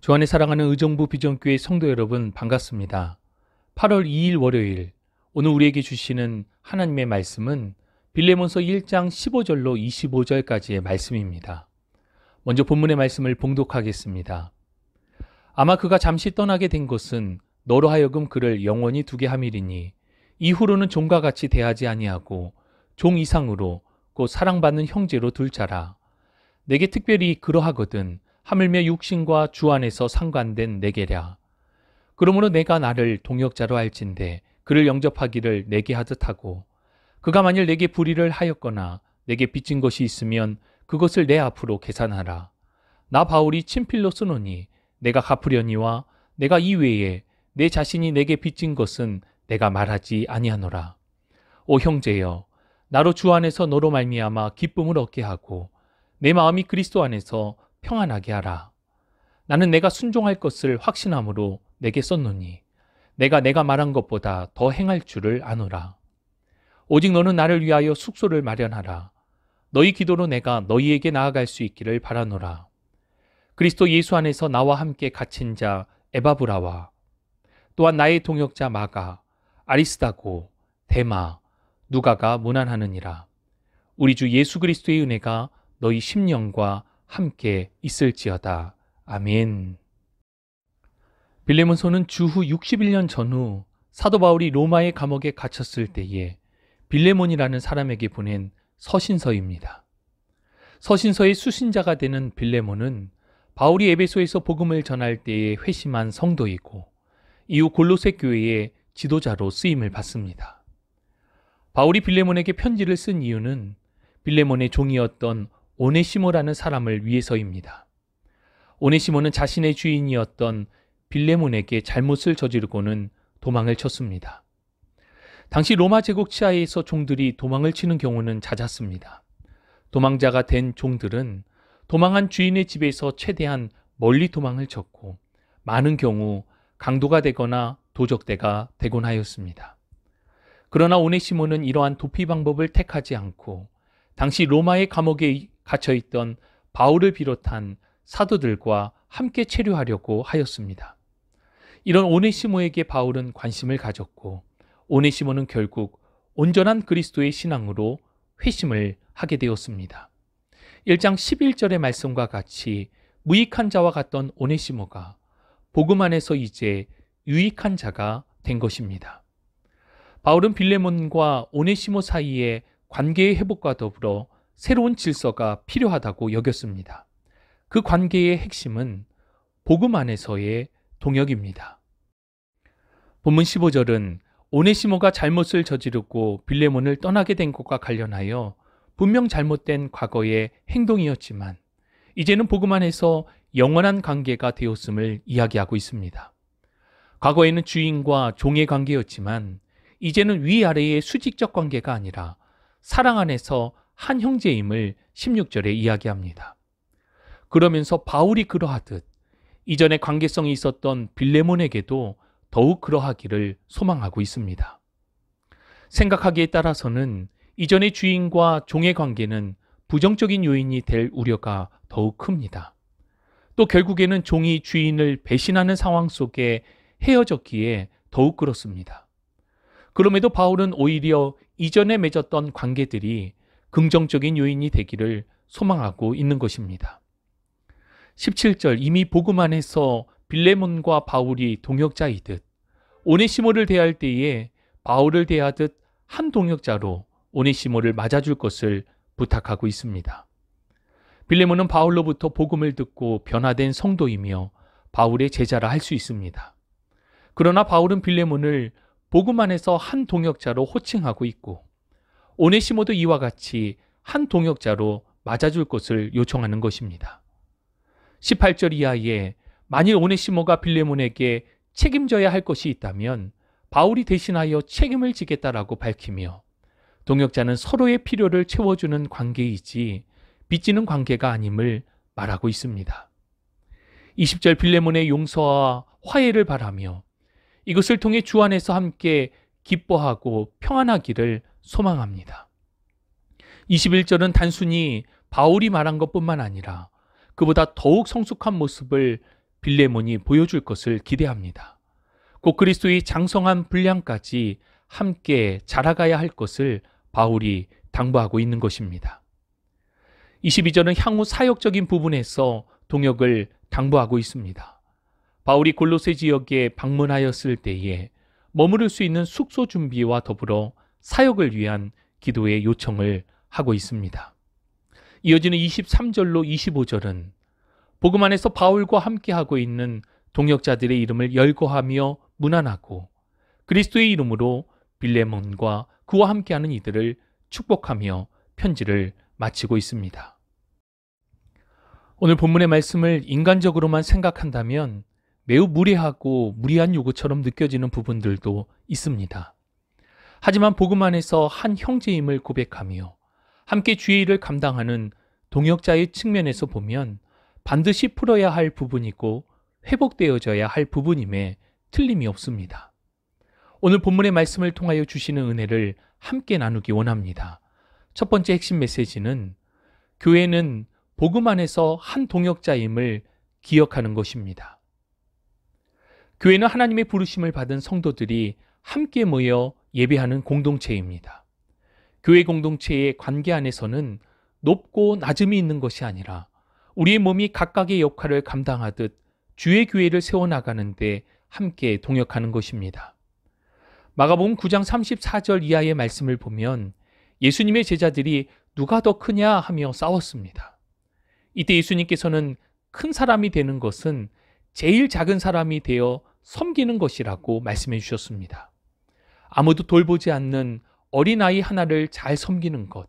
주 안에 사랑하는 의정부 비전교회 성도 여러분 반갑습니다. 8월 2일 월요일, 오늘 우리에게 주시는 하나님의 말씀은 빌레몬서 1장 15절로 25절까지의 말씀입니다. 먼저 본문의 말씀을 봉독하겠습니다. 아마 그가 잠시 떠나게 된 것은 너로 하여금 그를 영원히 두게 함이리니 이후로는 종과 같이 대하지 아니하고 종 이상으로 곧 사랑받는 형제로 둘 자라. 내게 특별히 그러하거든 하물며 육신과 주 안에서 상관된 내게랴. 그러므로 내가 나를 동역자로 할진대 그를 영접하기를 내게 하듯 하고, 그가 만일 내게 불의를 하였거나 내게 빚진 것이 있으면 그것을 내 앞으로 계산하라. 나 바울이 친필로 쓰노니 내가 갚으려니와 내가 이외에 내 자신이 내게 빚진 것은 내가 말하지 아니하노라. 오 형제여, 나로 주 안에서 너로 말미암아 기쁨을 얻게 하고 내 마음이 그리스도 안에서 평안하게 하라. 나는 내가 순종할 것을 확신함으로 내게 썼노니 내가 말한 것보다 더 행할 줄을 아노라. 오직 너는 나를 위하여 숙소를 마련하라. 너희 기도로 내가 너희에게 나아갈 수 있기를 바라노라. 그리스도 예수 안에서 나와 함께 갇힌 자 에바브라와 또한 나의 동역자 마가, 아리스다고, 데마, 누가가 문안하느니라. 우리 주 예수 그리스도의 은혜가 너희 심령과 함께 있을지어다. 아멘. 빌레몬서는 주후 61년 전후 사도 바울이 로마의 감옥에 갇혔을 때에 빌레몬이라는 사람에게 보낸 서신서입니다. 서신서의 수신자가 되는 빌레몬은 바울이 에베소에서 복음을 전할 때에 회심한 성도이고 이후 골로새 교회의 지도자로 쓰임을 받습니다. 바울이 빌레몬에게 편지를 쓴 이유는 빌레몬의 종이었던 오네시모라는 사람을 위해서입니다. 오네시모는 자신의 주인이었던 빌레몬에게 잘못을 저지르고는 도망을 쳤습니다. 당시 로마 제국 치하에서 종들이 도망을 치는 경우는 잦았습니다. 도망자가 된 종들은 도망한 주인의 집에서 최대한 멀리 도망을 쳤고 많은 경우 강도가 되거나 도적대가 되곤 하였습니다. 그러나 오네시모는 이러한 도피 방법을 택하지 않고 당시 로마의 감옥에 갇혀있던 바울을 비롯한 사도들과 함께 체류하려고 하였습니다. 이런 오네시모에게 바울은 관심을 가졌고 오네시모는 결국 온전한 그리스도의 신앙으로 회심을 하게 되었습니다. 1장 11절의 말씀과 같이 무익한 자와 같던 오네시모가 복음 안에서 이제 유익한 자가 된 것입니다. 바울은 빌레몬과 오네시모 사이의 관계의 회복과 더불어 새로운 질서가 필요하다고 여겼습니다. 그 관계의 핵심은 복음 안에서의 동역입니다. 본문 15절은 오네시모가 잘못을 저지르고 빌레몬을 떠나게 된 것과 관련하여 분명 잘못된 과거의 행동이었지만 이제는 복음 안에서 영원한 관계가 되었음을 이야기하고 있습니다. 과거에는 주인과 종의 관계였지만 이제는 위아래의 수직적 관계가 아니라 사랑 안에서 한 형제임을 16절에 이야기합니다. 그러면서 바울이 그러하듯 이전에 관계성이 있었던 빌레몬에게도 더욱 그러하기를 소망하고 있습니다. 생각하기에 따라서는 이전의 주인과 종의 관계는 부정적인 요인이 될 우려가 더욱 큽니다. 또 결국에는 종이 주인을 배신하는 상황 속에 헤어졌기에 더욱 그렇습니다. 그럼에도 바울은 오히려 이전에 맺었던 관계들이 긍정적인 요인이 되기를 소망하고 있는 것입니다. 17절, 이미 복음 안에서 빌레몬과 바울이 동역자이듯 오네시모를 대할 때에 바울을 대하듯 한 동역자로 오네시모를 맞아줄 것을 부탁하고 있습니다. 빌레몬은 바울로부터 복음을 듣고 변화된 성도이며 바울의 제자라 할 수 있습니다. 그러나 바울은 빌레몬을 복음 안에서 한 동역자로 호칭하고 있고 오네시모도 이와 같이 한 동역자로 맞아줄 것을 요청하는 것입니다. 18절 이하에 만일 오네시모가 빌레몬에게 책임져야 할 것이 있다면 바울이 대신하여 책임을 지겠다라고 밝히며 동역자는 서로의 필요를 채워주는 관계이지 빚지는 관계가 아님을 말하고 있습니다. 20절 빌레몬의 용서와 화해를 바라며 이것을 통해 주 안에서 함께 기뻐하고 평안하기를 소망합니다. 21절은 단순히 바울이 말한 것뿐만 아니라 그보다 더욱 성숙한 모습을 빌레몬이 보여줄 것을 기대합니다. 곧 그리스도의 장성한 분량까지 함께 자라가야 할 것을 바울이 당부하고 있는 것입니다. 22절은 향후 사역적인 부분에서 동역을 당부하고 있습니다. 바울이 골로새 지역에 방문하였을 때에 머무를 수 있는 숙소 준비와 더불어 사역을 위한 기도의 요청을 하고 있습니다. 이어지는 23절로 25절은 복음 안에서 바울과 함께하고 있는 동역자들의 이름을 열거하며 문안하고 그리스도의 이름으로 빌레몬과 그와 함께하는 이들을 축복하며 편지를 마치고 있습니다. 오늘 본문의 말씀을 인간적으로만 생각한다면 매우 무례하고 무리한 요구처럼 느껴지는 부분들도 있습니다. 하지만 복음 안에서 한 형제임을 고백하며 함께 주의 일을 감당하는 동역자의 측면에서 보면 반드시 풀어야 할 부분이고 회복되어져야 할 부분임에 틀림이 없습니다. 오늘 본문의 말씀을 통하여 주시는 은혜를 함께 나누기 원합니다. 첫 번째 핵심 메시지는 교회는 복음 안에서 한 동역자임을 기억하는 것입니다. 교회는 하나님의 부르심을 받은 성도들이 함께 모여 예배하는 공동체입니다. 교회 공동체의 관계 안에서는 높고 낮음이 있는 것이 아니라 우리의 몸이 각각의 역할을 감당하듯 주의 교회를 세워나가는데 함께 동역하는 것입니다. 마가복음 9장 34절 이하의 말씀을 보면 예수님의 제자들이 누가 더 크냐 하며 싸웠습니다. 이때 예수님께서는 큰 사람이 되는 것은 제일 작은 사람이 되어 섬기는 것이라고 말씀해 주셨습니다. 아무도 돌보지 않는 어린아이 하나를 잘 섬기는 것,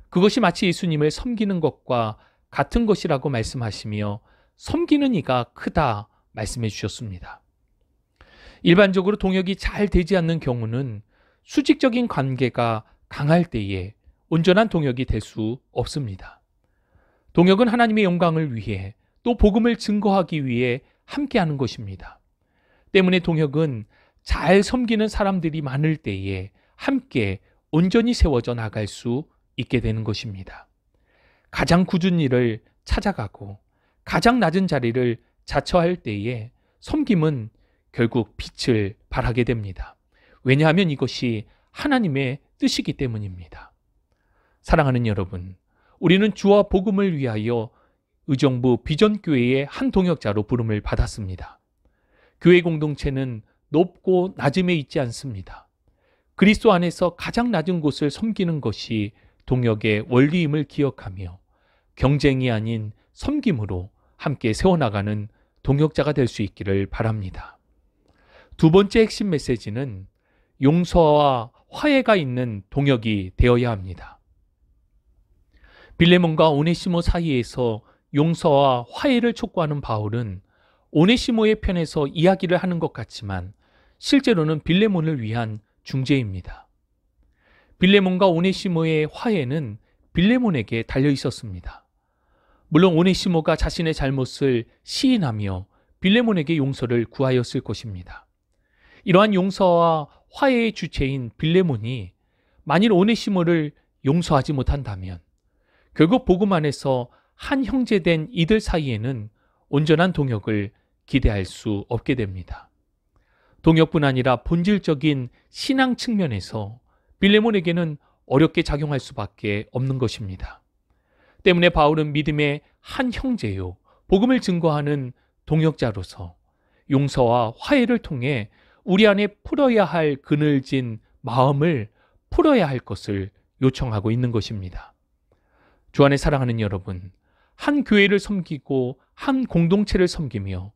그것이 마치 예수님을 섬기는 것과 같은 것이라고 말씀하시며 섬기는 이가 크다 말씀해 주셨습니다. 일반적으로 동역이 잘 되지 않는 경우는 수직적인 관계가 강할 때에 온전한 동역이 될 수 없습니다. 동역은 하나님의 영광을 위해 또 복음을 증거하기 위해 함께하는 것입니다. 때문에 동역은 잘 섬기는 사람들이 많을 때에 함께 온전히 세워져 나갈 수 있게 되는 것입니다. 가장 굳은 일을 찾아가고 가장 낮은 자리를 자처할 때에 섬김은 결국 빛을 발하게 됩니다. 왜냐하면 이것이 하나님의 뜻이기 때문입니다. 사랑하는 여러분, 우리는 주와 복음을 위하여 의정부 비전교회의 한 동역자로 부름을 받았습니다. 교회 공동체는 높고 낮음에 있지 않습니다. 그리스도 안에서 가장 낮은 곳을 섬기는 것이 동역의 원리임을 기억하며 경쟁이 아닌 섬김으로 함께 세워나가는 동역자가 될 수 있기를 바랍니다. 두 번째 핵심 메시지는 용서와 화해가 있는 동역이 되어야 합니다. 빌레몬과 오네시모 사이에서 용서와 화해를 촉구하는 바울은 오네시모의 편에서 이야기를 하는 것 같지만 실제로는 빌레몬을 위한 중재입니다. 빌레몬과 오네시모의 화해는 빌레몬에게 달려 있었습니다. 물론 오네시모가 자신의 잘못을 시인하며 빌레몬에게 용서를 구하였을 것입니다. 이러한 용서와 화해의 주체인 빌레몬이 만일 오네시모를 용서하지 못한다면 결국 복음 안에서 한 형제된 이들 사이에는 온전한 동역을 기대할 수 없게 됩니다. 동역뿐 아니라 본질적인 신앙 측면에서 빌레몬에게는 어렵게 작용할 수밖에 없는 것입니다. 때문에 바울은 믿음의 한 형제요, 복음을 증거하는 동역자로서 용서와 화해를 통해 우리 안에 풀어야 할 그늘진 마음을 풀어야 할 것을 요청하고 있는 것입니다. 주 안에 사랑하는 여러분, 한 교회를 섬기고 한 공동체를 섬기며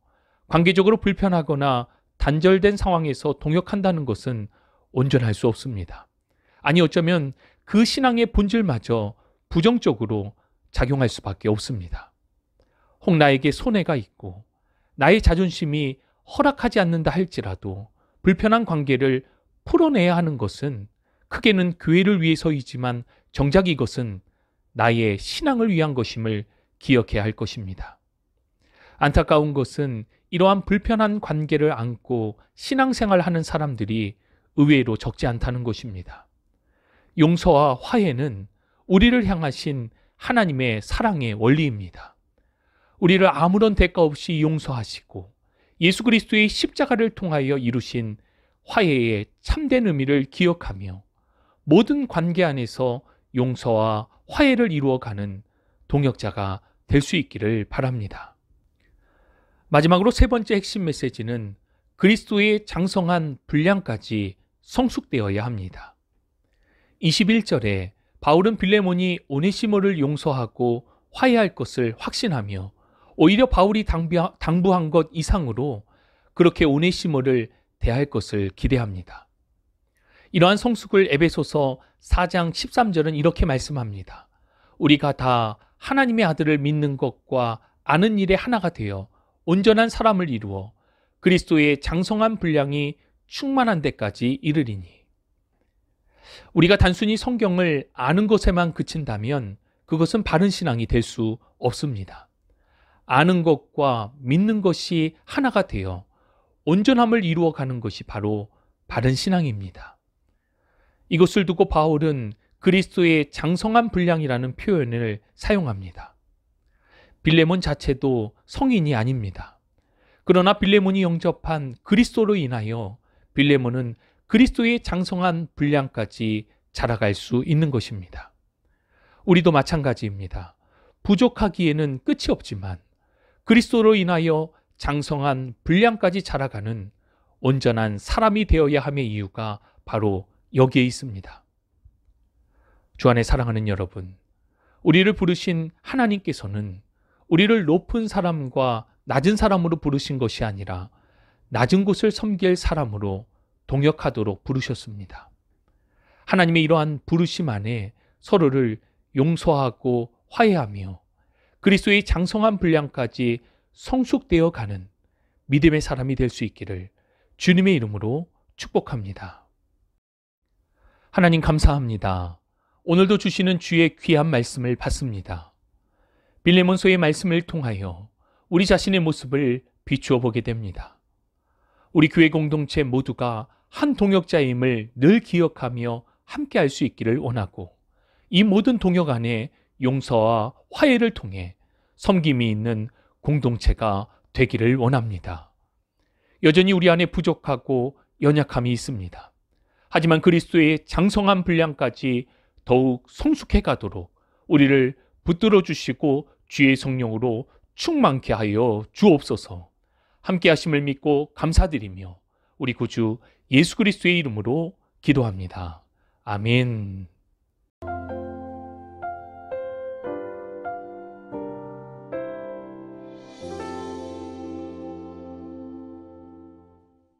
관계적으로 불편하거나 단절된 상황에서 동역한다는 것은 온전할 수 없습니다. 아니 어쩌면 그 신앙의 본질마저 부정적으로 작용할 수밖에 없습니다. 혹 나에게 손해가 있고 나의 자존심이 허락하지 않는다 할지라도 불편한 관계를 풀어내야 하는 것은 크게는 교회를 위해서이지만 정작 이것은 나의 신앙을 위한 것임을 기억해야 할 것입니다. 안타까운 것은 이러한 불편한 관계를 안고 신앙생활을 하는 사람들이 의외로 적지 않다는 것입니다. 용서와 화해는 우리를 향하신 하나님의 사랑의 원리입니다. 우리를 아무런 대가 없이 용서하시고 예수 그리스도의 십자가를 통하여 이루신 화해의 참된 의미를 기억하며 모든 관계 안에서 용서와 화해를 이루어가는 동역자가 될 수 있기를 바랍니다. 마지막으로 세 번째 핵심 메시지는 그리스도의 장성한 분량까지 성숙되어야 합니다. 21절에 바울은 빌레몬이 오네시모를 용서하고 화해할 것을 확신하며 오히려 바울이 당부한 것 이상으로 그렇게 오네시모를 대할 것을 기대합니다. 이러한 성숙을 에베소서 4장 13절은 이렇게 말씀합니다. 우리가 다 하나님의 아들을 믿는 것과 아는 일에 하나가 되어 온전한 사람을 이루어 그리스도의 장성한 분량이 충만한 데까지 이르리니. 우리가 단순히 성경을 아는 것에만 그친다면 그것은 바른 신앙이 될 수 없습니다. 아는 것과 믿는 것이 하나가 되어 온전함을 이루어가는 것이 바로 바른 신앙입니다. 이것을 두고 바울은 그리스도의 장성한 분량이라는 표현을 사용합니다. 빌레몬 자체도 성인이 아닙니다. 그러나 빌레몬이 영접한 그리스도로 인하여 빌레몬은 그리스도의 장성한 분량까지 자라갈 수 있는 것입니다. 우리도 마찬가지입니다. 부족하기에는 끝이 없지만 그리스도로 인하여 장성한 분량까지 자라가는 온전한 사람이 되어야 함의 이유가 바로 여기에 있습니다. 주 안에 사랑하는 여러분, 우리를 부르신 하나님께서는 우리를 높은 사람과 낮은 사람으로 부르신 것이 아니라 낮은 곳을 섬길 사람으로 동역하도록 부르셨습니다. 하나님의 이러한 부르심 안에 서로를 용서하고 화해하며 그리스도의 장성한 분량까지 성숙되어 가는 믿음의 사람이 될 수 있기를 주님의 이름으로 축복합니다. 하나님 감사합니다. 오늘도 주시는 주의 귀한 말씀을 받습니다. 빌레몬서의 말씀을 통하여 우리 자신의 모습을 비추어 보게 됩니다. 우리 교회 공동체 모두가 한 동역자임을 늘 기억하며 함께 할 수 있기를 원하고 이 모든 동역 안에 용서와 화해를 통해 섬김이 있는 공동체가 되기를 원합니다. 여전히 우리 안에 부족하고 연약함이 있습니다. 하지만 그리스도의 장성한 분량까지 더욱 성숙해 가도록 우리를 붙들어 주시고 주의 성령으로 충만케 하여 주옵소서. 함께 하심을 믿고 감사드리며 우리 구주 예수 그리스도의 이름으로 기도합니다. 아멘.